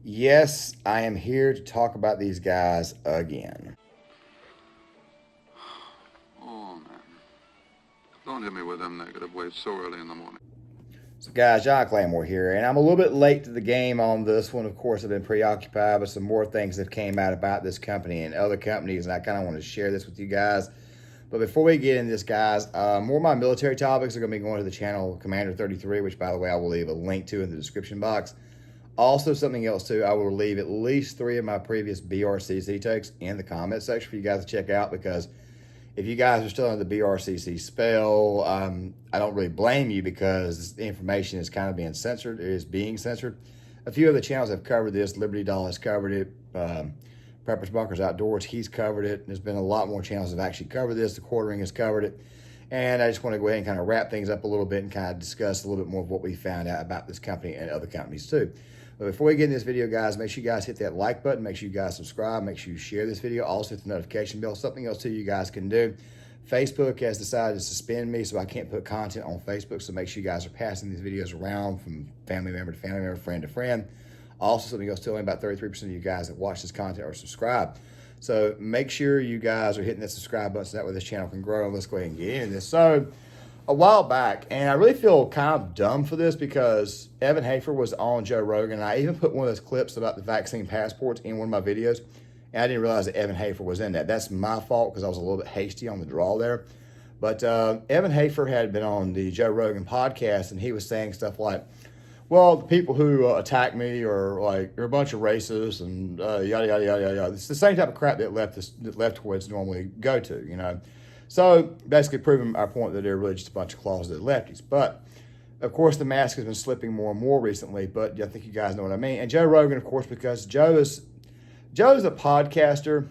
Yes, I am here to talk about these guys again. Oh, man. Don't hit me with them negative waves so early in the morning. So, guys, John Claymore here, and I'm a little bit late to the game on this one. Of course, I've been preoccupied with some more things that came out about this company and other companies, and I kind of want to share this with you guys. But before we get into this, guys, more of my military topics are going to be going to the channel Commander 33, which, by the way, I will leave a link to in the description box. Also, something else, too, I will leave at least 3 of my previous BRCC takes in the comment section for you guys to check out, because if you guys are still under the BRCC spell, I don't really blame you, because the information is kind of being censored. It is being censored. A few of the channels have covered this. Liberty Doll has covered it. Preppers Bunkers Outdoors, he's covered it. There's been a lot more channels that have actually covered this. The Quartering has covered it. And I just want to go ahead and kind of wrap things up a little bit and kind of discuss a little bit more of what we found out about this company and other companies too. But before we get in this video, guys, make sure you guys hit that like button. Make sure you guys subscribe. Make sure you share this video. Also hit the notification bell. Something else too you guys can do. Facebook has decided to suspend me, so I can't put content on Facebook. So make sure you guys are passing these videos around from family member to family member, friend to friend. Also, something else, only about 33% of you guys that watch this content are subscribed. So make sure you guys are hitting that subscribe button so that way this channel can grow. Let's go ahead and get into this. So a while back, and I really feel kind of dumb for this, because Evan Hafer was on Joe Rogan, and I even put one of those clips about the vaccine passports in one of my videos, and I didn't realize that Evan Hafer was in that. That's my fault, because I was a little bit hasty on the draw there. But Evan Hafer had been on the Joe Rogan podcast, and he was saying stuff like, well, the people who attack me are a bunch of racists and yada, yada, yada, yada, yada. It's the same type of crap that leftoids normally go to, you know. So basically proving our point that they're really just a bunch of closeted lefties. But, of course, the mask has been slipping more and more recently, but I think you guys know what I mean. And Joe Rogan, of course, because Joe is a podcaster.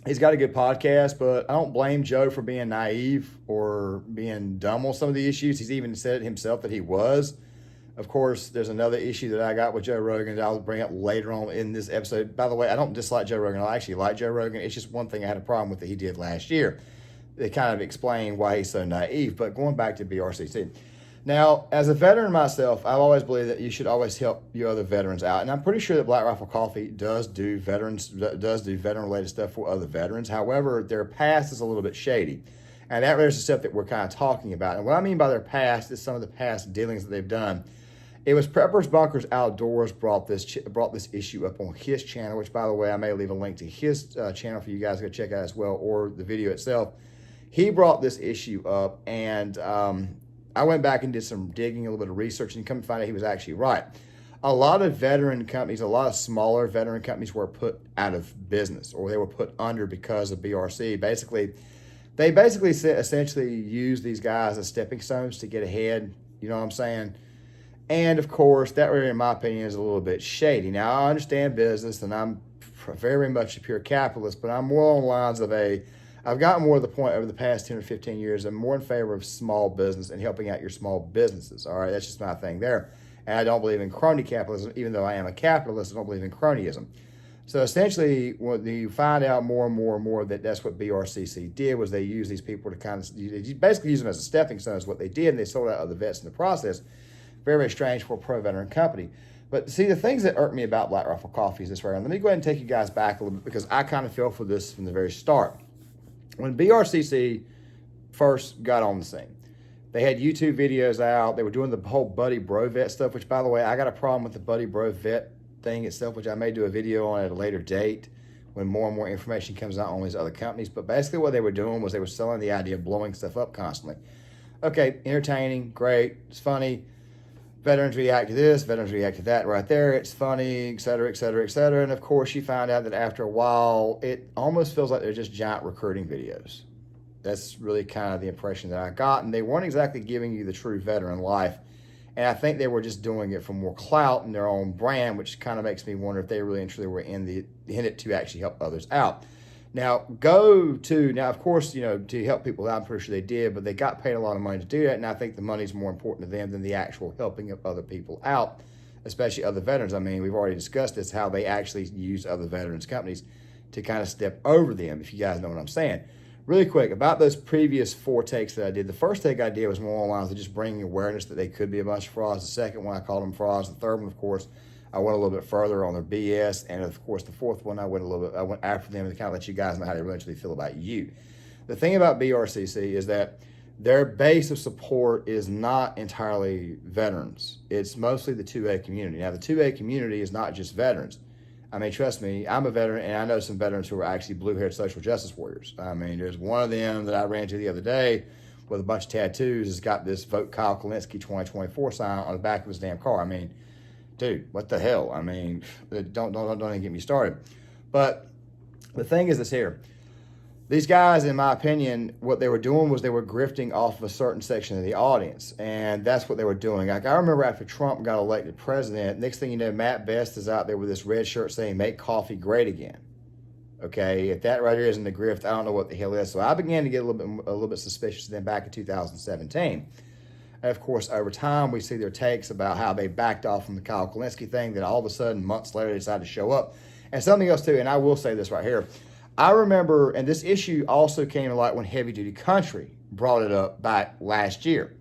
He's got a good podcast, but I don't blame Joe for being naive or being dumb on some of the issues. He's even said it himself that he was. Of course, there's another issue that I got with Joe Rogan that I'll bring up later on in this episode. By the way, I don't dislike Joe Rogan. I actually like Joe Rogan. It's just one thing I had a problem with that he did last year. They kind of explain why he's so naive. But going back to BRCC. Now, as a veteran myself, I've always believed that you should always help your other veterans out. And I'm pretty sure that Black Rifle Coffee does do veteran-related stuff for other veterans. However, their past is a little bit shady. And that is the stuff that we're kind of talking about. And what I mean by their past is some of the past dealings that they've done. It was Preppers Bunkers Outdoors brought this issue up on his channel, which, by the way, I may leave a link to his channel for you guys to go check out as well, or the video itself. He brought this issue up, and I went back and did some digging, a little bit of research, and come to find out he was actually right. A lot of veteran companies, a lot of smaller veteran companies were put out of business, or they were put under because of BRC. They basically essentially use these guys as stepping stones to get ahead, you know what I'm saying? And, of course, that really, in my opinion, is a little bit shady. Now, I understand business, and I'm very much a pure capitalist, but I'm more on the lines of I've gotten more to the point over the past 10 or 15 years, I'm more in favor of small business and helping out your small businesses, all right? That's just my thing there. And I don't believe in crony capitalism. Even though I am a capitalist, I don't believe in cronyism. So, essentially, when you find out more and more and more that that's what BRCC did, was they used these people to kind of, they basically use them as a stepping stone is what they did, and they sold out other vets in the process. Very, very strange for a pro-veteran company. But see, the things that irk me about Black Rifle Coffee is this right now. Let me go ahead and take you guys back a little bit, because I kind of fell for this from the very start. When BRCC first got on the scene, they had YouTube videos out. They were doing the whole Buddy Bro Vet stuff, which, by the way, I got a problem with the Buddy Bro Vet thing itself, which I may do a video on at a later date when more and more information comes out on these other companies. But basically what they were doing was they were selling the idea of blowing stuff up constantly. Okay, entertaining, great, it's funny. Veterans react to this, veterans react to that right there. It's funny, et cetera, et cetera, et cetera. And, of course, you find out that after a while, it almost feels like they're just giant recruiting videos. That's really kind of the impression that I got. And they weren't exactly giving you the true veteran life. And I think they were just doing it for more clout in their own brand, which kind of makes me wonder if they really and truly were in it to actually help others out. Now, of course, you know, to help people out, I'm pretty sure they did, but they got paid a lot of money to do that, and I think the money's more important to them than the actual helping of other people out, especially other veterans. I mean, we've already discussed this, how they actually use other veterans companies to kind of step over them, if you guys know what I'm saying. Really quick, about those previous 4 takes that I did, the first take I did was more along the lines of just bringing awareness that they could be a bunch of frauds. The second one, I called them frauds. The third one, of course, I went a little bit further on their BS, and of course the fourth one I went after them to kind of let you guys know how they really feel about you. The thing about BRCC is that their base of support is not entirely veterans. It's mostly the 2A community. Now, the 2A community is not just veterans. I mean, trust me, I'm a veteran, and I know some veterans who are actually blue-haired social justice warriors. I mean, there's one of them that I ran into the other day with a bunch of tattoos. Has got this Vote Kyle Kalinske 2024 sign on the back of his damn car. I mean, dude, what the hell? I mean, don't even get me started. But the thing is this here. These guys, in my opinion, what they were doing was they were grifting off of a certain section of the audience, and that's what they were doing. Like, I remember after Trump got elected president, next thing you know, Matt Best is out there with this red shirt saying, "Make coffee great again." Okay, if that right here isn't the grift, I don't know what the hell is. So I began to get a little bit suspicious of them back in 2017. And of course, over time, we see their takes about how they backed off from the Kyle Kalinske thing, that all of a sudden, months later, they decided to show up. And something else, too, and I will say this right here. I remember, and this issue also came to light when Heavy Duty Country brought it up back last year.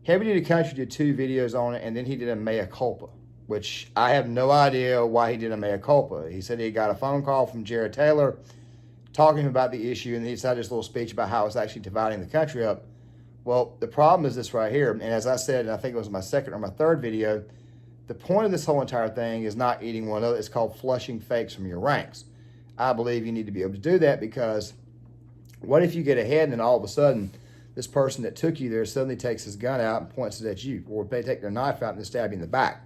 Heavy Duty Country did 2 videos on it, and then he did a mea culpa, which I have no idea why he did a mea culpa. He said he got a phone call from Jared Taylor talking about the issue, and he decided this little speech about how it's actually dividing the country up. Well, the problem is this right here, and as I said, and I think it was my second or my third video, the point of this whole entire thing is not eating one another. It's called flushing fakes from your ranks. I believe you need to be able to do that, because what if you get ahead and then all of a sudden this person that took you there suddenly takes his gun out and points it at you, or they take their knife out and then stab you in the back?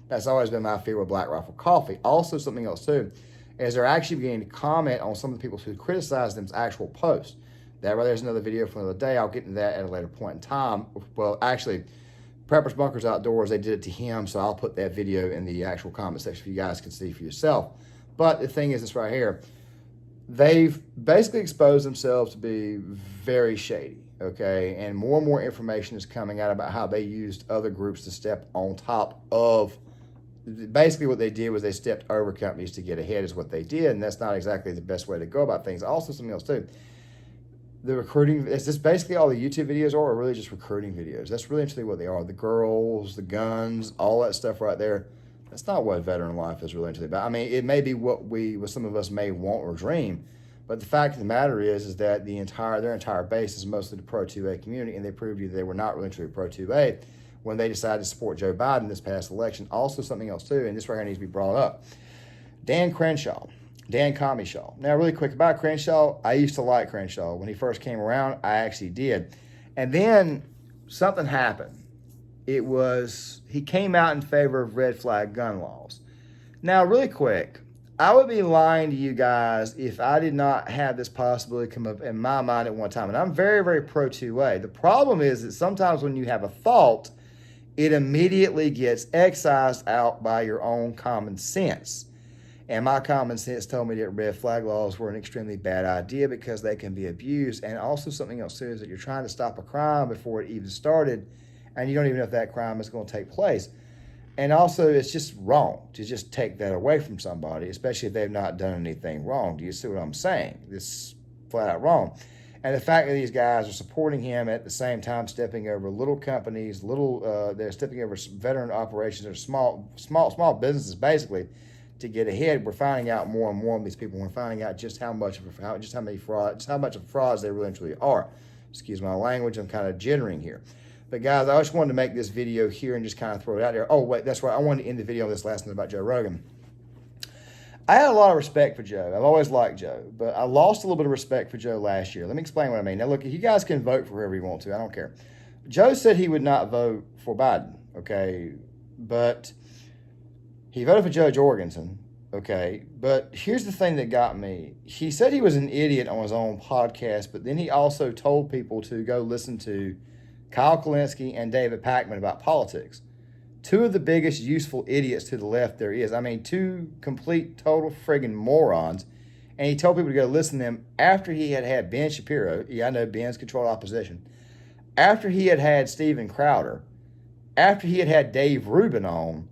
That's always been my fear with Black Rifle Coffee. Also, something else too, is they're actually beginning to comment on some of the people who criticize them's actual posts. That right there's another video from the other day. I'll get into that at a later point in time. Well, actually, Preppers Bunkers Outdoors, they did it to him, so I'll put that video in the actual comment section for you guys can see for yourself. But the thing is this right here. They've basically exposed themselves to be very shady, okay? And more information is coming out about how they used other groups to step on top of, basically what they did was they stepped over companies to get ahead is what they did, and that's not exactly the best way to go about things. Also, something else too. The recruiting, is this basically all the YouTube videos are, or really just recruiting videos? That's really interesting what they are. The girls, the guns, all that stuff right there. That's not what veteran life is really about. I mean, it may be what some of us may want or dream, but the fact of the matter is that their entire base is mostly the pro 2A community, and they proved to you that they were not really truly pro 2A when they decided to support Joe Biden this past election. Also, something else too, and this right here needs to be brought up. Dan Crenshaw, Dan Commie-Shaw. Now, really quick about Crenshaw, I used to like Crenshaw. When he first came around, I actually did. And then something happened. He came out in favor of red flag gun laws. Now, really quick, I would be lying to you guys if I did not have this possibility come up in my mind at one time. And I'm very, very pro 2A. The problem is that sometimes when you have a thought, it immediately gets excised out by your own common sense. And my common sense told me that red flag laws were an extremely bad idea because they can be abused. And also something else too is that you're trying to stop a crime before it even started, and you don't even know if that crime is going to take place. And also, it's just wrong to just take that away from somebody, especially if they've not done anything wrong. Do you see what I'm saying? This is flat out wrong. And the fact that these guys are supporting him at the same time stepping over little companies, they're stepping over veteran operations or small businesses basically to get ahead. We're finding out more and more of these people. We're finding out just how much of frauds they really and truly are. Excuse my language. I'm kind of jittering here. But guys, I just wanted to make this video here and just kind of throw it out there. Oh, wait, that's right. I wanted to end the video on this last thing about Joe Rogan. I had a lot of respect for Joe. I've always liked Joe, but I lost a little bit of respect for Joe last year. Let me explain what I mean. Now, look, you guys can vote for whoever you want to. I don't care. Joe said he would not vote for Biden, okay? But he voted for Joe Jorgensen, okay? But here's the thing that got me. He said he was an idiot on his own podcast, but then he also told people to go listen to Kyle Kalinske and David Pakman about politics. Two of the biggest useful idiots to the left there is. I mean, two complete, total friggin' morons. And he told people to go listen to them after he had had Ben Shapiro. Yeah, I know Ben's controlled opposition. After he had had Steven Crowder. After he had had Dave Rubin on.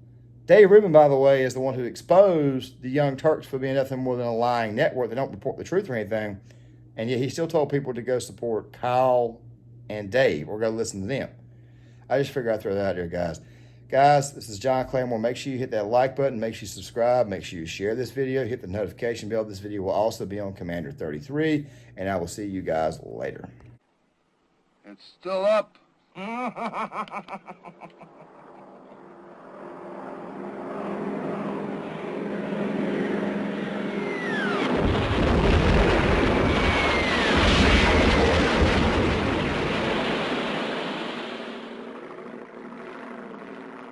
Dave Rubin, by the way, is the one who exposed the Young Turks for being nothing more than a lying network. They don't report the truth or anything. And yet he still told people to go support Kyle and Dave or go listen to them. I just figured I'd throw that out there, guys. Guys, this is John Claymore. Make sure you hit that like button. Make sure you subscribe. Make sure you share this video. Hit the notification bell. This video will also be on Commander 33. And I will see you guys later. It's still up.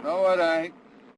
No, it ain't.